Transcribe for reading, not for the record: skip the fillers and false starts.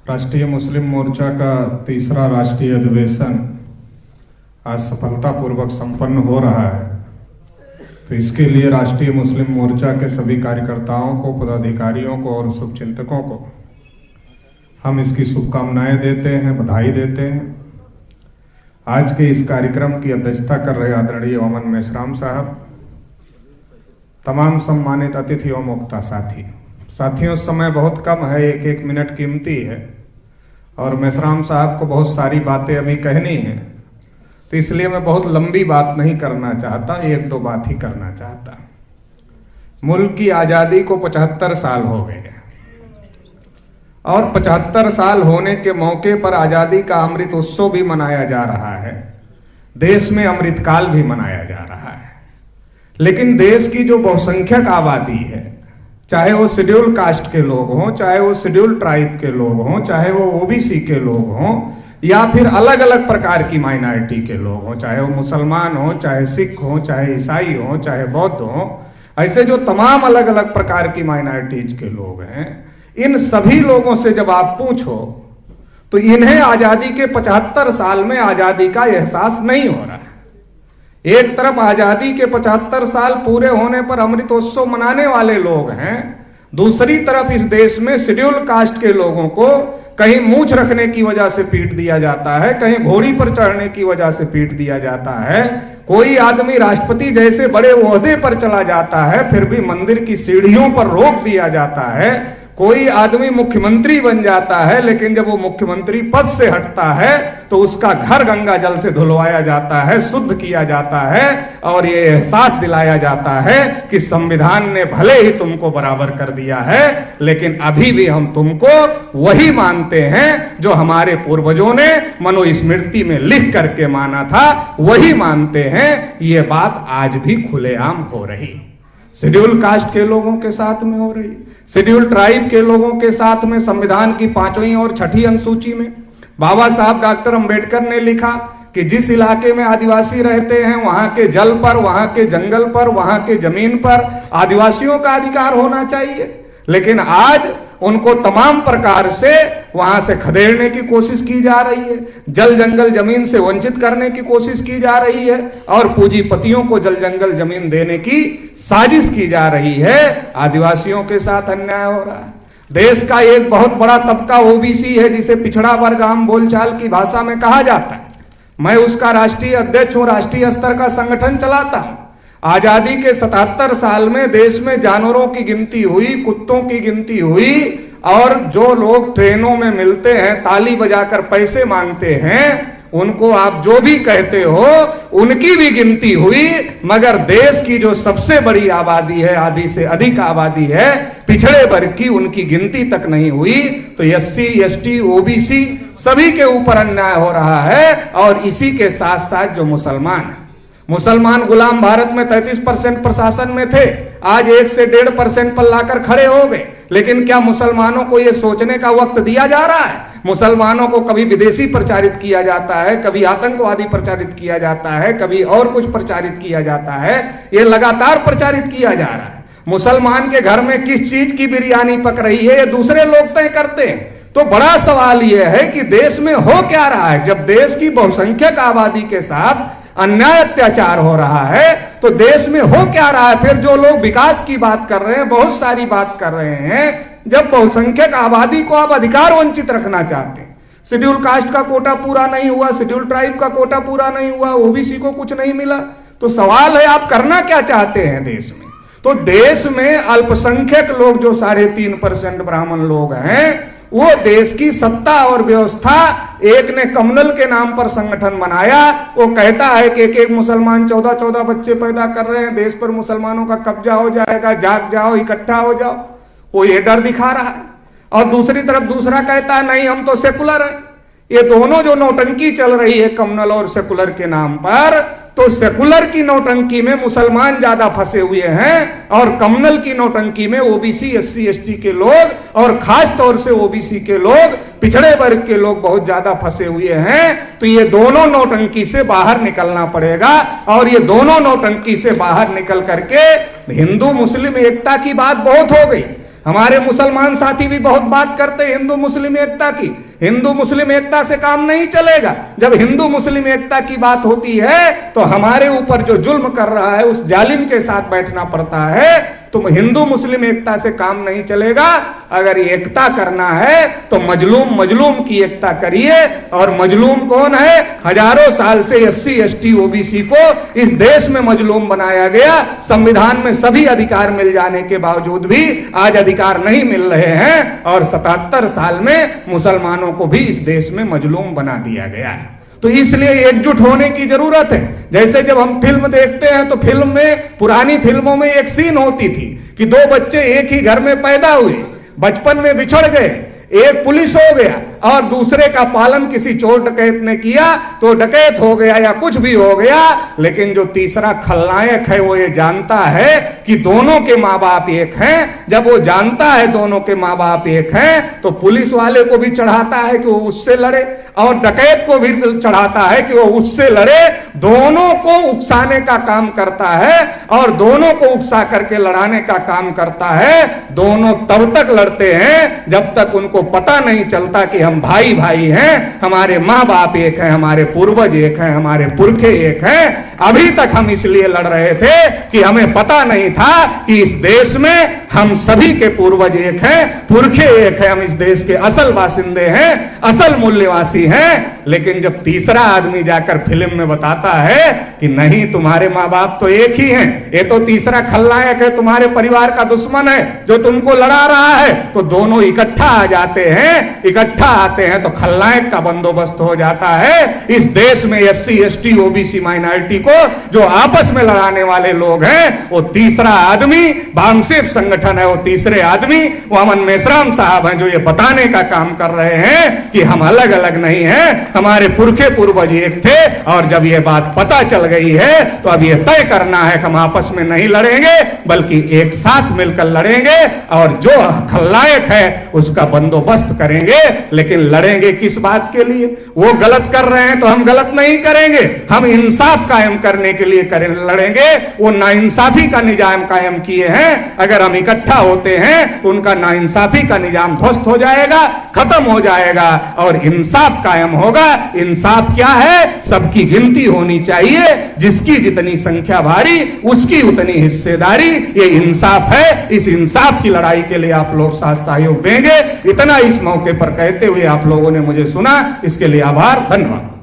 राष्ट्रीय मुस्लिम मोर्चा का तीसरा राष्ट्रीय अधिवेशन आज सफलतापूर्वक संपन्न हो रहा है। तो इसके लिए राष्ट्रीय मुस्लिम मोर्चा के सभी कार्यकर्ताओं को, पदाधिकारियों को और शुभचिंतकों को हम इसकी शुभकामनाएं देते हैं, बधाई देते हैं। आज के इस कार्यक्रम की अध्यक्षता कर रहे आदरणीय वामन मेश्राम साहब, तमाम सम्मानित अतिथि एवं वक्ता साथियों, समय बहुत कम है, एक एक मिनट कीमती है और मेश्राम साहब को बहुत सारी बातें अभी कहनी है, तो इसलिए मैं बहुत लंबी बात नहीं करना चाहता, एक दो बात ही करना चाहता। मुल्क की आज़ादी को 75 साल हो गए और 75 साल होने के मौके पर आज़ादी का अमृत उत्सव भी मनाया जा रहा है। देश में अमृतकाल भी मनाया जा रहा है, लेकिन देश की जो बहुसंख्यक आबादी है, चाहे वो शेड्यूल कास्ट के लोग हों, चाहे वो शेड्यूल ट्राइब के लोग हों, चाहे वो ओबीसी के लोग हों, या फिर अलग अलग प्रकार की माइनॉरिटी के लोग हों, चाहे वो मुसलमान हों, चाहे सिख हों, चाहे ईसाई हों, चाहे बौद्ध हों, ऐसे जो तमाम अलग अलग प्रकार की माइनॉरिटीज के लोग हैं, इन सभी लोगों से जब आप पूछो तो इन्हें आजादी के 75 साल में आजादी का एहसास नहीं हो रहा है। एक तरफ आजादी के 75 साल पूरे होने पर अमृतोत्सव मनाने वाले लोग हैं, दूसरी तरफ इस देश में शेड्यूल कास्ट के लोगों को कहीं मूंछ रखने की वजह से पीट दिया जाता है, कहीं घोड़ी पर चढ़ने की वजह से पीट दिया जाता है। कोई आदमी राष्ट्रपति जैसे बड़े ओहदे पर चला जाता है, फिर भी मंदिर की सीढ़ियों पर रोक दिया जाता है। कोई आदमी मुख्यमंत्री बन जाता है, लेकिन जब वो मुख्यमंत्री पद से हटता है तो उसका घर गंगा जल से धुलवाया जाता है, शुद्ध किया जाता है और ये एहसास दिलाया जाता है कि संविधान ने भले ही तुमको बराबर कर दिया है, लेकिन अभी भी हम तुमको वही मानते हैं जो हमारे पूर्वजों ने मनुस्मृति में लिख करके माना था, वही मानते हैं। ये बात आज भी खुलेआम हो रही, शेड्यूल कास्ट के लोगों के साथ में हो रही, शेड्यूल ट्राइब के लोगों के साथ में। संविधान की 5वीं और 6ठी अनुसूची में बाबा साहब डॉक्टर अंबेडकर ने लिखा कि जिस इलाके में आदिवासी रहते हैं वहां के जल पर, वहां के जंगल पर, वहां के जमीन पर आदिवासियों का अधिकार होना चाहिए। लेकिन आज उनको तमाम प्रकार से वहां से खदेड़ने की कोशिश की जा रही है, जल जंगल जमीन से वंचित करने की कोशिश की जा रही है और पूंजीपतियों को जल जंगल जमीन देने की साजिश की जा रही है। आदिवासियों के साथ अन्याय हो रहा है। देश का एक बहुत बड़ा तबका ओबीसी है, जिसे पिछड़ा वर्ग आम बोलचाल की भाषा में कहा जाता है। मैं उसका राष्ट्रीय अध्यक्ष हूं, राष्ट्रीय स्तर का संगठन चलाता हूं। आजादी के 77 साल में देश में जानवरों की गिनती हुई, कुत्तों की गिनती हुई और जो लोग ट्रेनों में मिलते हैं, ताली बजाकर पैसे मांगते हैं, उनको आप जो भी कहते हो उनकी भी गिनती हुई। मगर देश की जो सबसे बड़ी आबादी है, आधी से अधिक आबादी है पिछड़े वर्ग की, उनकी गिनती तक नहीं हुई। तो एससी, एसटी, ओबीसी सभी के ऊपर अन्याय हो रहा है। और इसी के साथ साथ जो मुसलमान गुलाम भारत में 33% प्रशासन में थे, आज 1 से 1.5% पर लाकर खड़े हो गए। लेकिन क्या मुसलमानों को यह सोचने का वक्त दिया जा रहा है? मुसलमानों को कभी विदेशी प्रचारित किया जाता है, कभी आतंकवादी प्रचारित किया जाता है, कभी और कुछ प्रचारित किया जाता है। यह लगातार प्रचारित किया जा रहा है। मुसलमान के घर में किस चीज की बिरयानी पक रही है, ये दूसरे लोग तय करते हैं। तो बड़ा सवाल यह है कि देश में हो क्या रहा है। जब देश की बहुसंख्यक आबादी के साथ अन्याय अत्याचार हो रहा है तो देश में हो क्या रहा है? फिर जो लोग विकास की बात कर रहे हैं, बहुत सारी बात कर रहे हैं, जब बहुसंख्यक आबादी को आप अधिकार वंचित रखना चाहते हैं, शेड्यूल कास्ट का कोटा पूरा नहीं हुआ, शेड्यूल ट्राइब का कोटा पूरा नहीं हुआ, ओबीसी को कुछ नहीं मिला, तो सवाल है आप करना क्या चाहते हैं देश में? तो देश में अल्पसंख्यक लोग जो 3.5% ब्राह्मण लोग हैं, वो देश की सत्ता और व्यवस्था, एक ने कम्युनल के नाम पर संगठन बनाया, वो कहता है कि एक मुसलमान 14 बच्चे पैदा कर रहे हैं, देश पर मुसलमानों का कब्जा हो जाएगा, जाग जाओ, इकट्ठा हो जाओ, वो ये डर दिखा रहा है। और दूसरी तरफ दूसरा कहता है नहीं हम तो सेकुलर है। ये दोनों जो नौटंकी चल रही है कम्युनल और सेकुलर के नाम पर, तो सेकुलर की नौटंकी में मुसलमान ज्यादा फंसे हुए हैं और कम्युनल की नौटंकी में ओबीसी, एससी, एसटी के लोग और खास तौर से ओबीसी के लोग, पिछड़े वर्ग के लोग बहुत ज्यादा फंसे हुए हैं। तो ये दोनों नौटंकी से बाहर निकलना पड़ेगा और ये दोनों नौटंकी से बाहर निकल करके हिंदू मुस्लिम एकता की बात बहुत हो गई। हमारे मुसलमान साथी भी बहुत बात करते हैं हिंदू मुस्लिम एकता की। हिंदू मुस्लिम एकता से काम नहीं चलेगा। जब हिंदू मुस्लिम एकता की बात होती है तो हमारे ऊपर जो जुल्म कर रहा है उस जालिम के साथ बैठना पड़ता है। तुम हिंदू मुस्लिम एकता से काम नहीं चलेगा। अगर एकता करना है तो मजलूम की एकता करिए। और मजलूम कौन है? हजारों साल से SC ST OBC को इस देश में मजलूम बनाया गया। संविधान में सभी अधिकार मिल जाने के बावजूद भी आज अधिकार नहीं मिल रहे हैं और 77 साल में मुसलमानों को भी इस देश में मजलूम बना दिया गया है। तो इसलिए एकजुट होने की जरूरत है। जैसे जब हम फिल्म देखते हैं तो फिल्म में, पुरानी फिल्मों में एक सीन होती थी कि दो बच्चे एक ही घर में पैदा हुए, बचपन में बिछड़ गए, एक पुलिस हो गया और दूसरे का पालन किसी चोर डकैत ने किया तो डकैत हो गया या कुछ भी हो गया। लेकिन जो तीसरा खलनायक है वो ये जानता है कि दोनों के माँ बाप एक हैं। जब वो जानता है दोनों के माँ बाप एक हैं तो पुलिस वाले को भी चढ़ाता है कि वो उससे लड़े और डकैत को भी चढ़ाता है कि वो उससे लड़े। दोनों को उकसाने का काम करता है और दोनों को उकसा करके लड़ाने का काम करता है। दोनों तब तक लड़ते हैं जब तक उनको पता नहीं चलता कि हम भाई भाई हैं, हमारे माँ बाप एक हैं, हमारे पूर्वज एक हैं, हमारे पुरखे एक हैं। अभी तक हम इसलिए लड़ रहे थे कि हमें पता नहीं था कि इस देश में हम सभी के पूर्वज एक हैं, पुरखे एक हैं, हम इस देश के असल बासिंदे हैं, असल मूल्यवासी हैं। लेकिन जब तीसरा आदमी जाकर फिल्म में बताता है कि नहीं तुम्हारे माँ बाप तो एक ही हैं, ये तो तीसरा खलनायक है, तुम्हारे परिवार का दुश्मन है जो तुमको लड़ा रहा है, तो दोनों इकट्ठा आ जाते हैं। इकट्ठा आते हैं तो खलनायक का बंदोबस्त हो जाता है। इस देश में SC ST OBC माइनॉरिटी को जो आपस में लड़ाने वाले लोग हैं वो तीसरा आदमी बामसेफ संगठन है। वो तीसरे आदमी वो अमन मेश्राम साहब हैं जो ये बताने का काम कर रहे हैं कि हम अलग अलग नहीं हैं, हमारे पुरखे पूर्वज एक थे। और जब ये बात पता चल गई है तो अब ये तय करना है कि हम आपस में नहीं लड़ेंगे बल्कि एक साथ मिलकर लड़ेंगे और जो खलनायक है उसका बंदोबस्त करेंगे। लेकिन लड़ेंगे किस बात के लिए? वो गलत कर रहे हैं तो हम गलत नहीं करेंगे, हम इंसाफ कायम करने के लिए लड़ेंगे। वो नाइंसाफी का निजाम कायम किए हैं, अगर हम इकट्ठा होते हैं तो उनका नाइंसाफी का निजाम ध्वस्त हो जाएगा, खत्म हो जाएगा और इंसाफ कायम होगा। इंसाफ क्या है? सबकी गिनती होनी चाहिए, जिसकी जितनी संख्या भारी उसकी उतनी हिस्सेदारी, ये इंसाफ है। इस इंसाफ की लड़ाई के लिए आप लोग साथ सहयोग देंगे, इतना इस मौके पर कहते हुए आप लोगों ने मुझे सुना, इसके लिए आभार, धन्यवाद।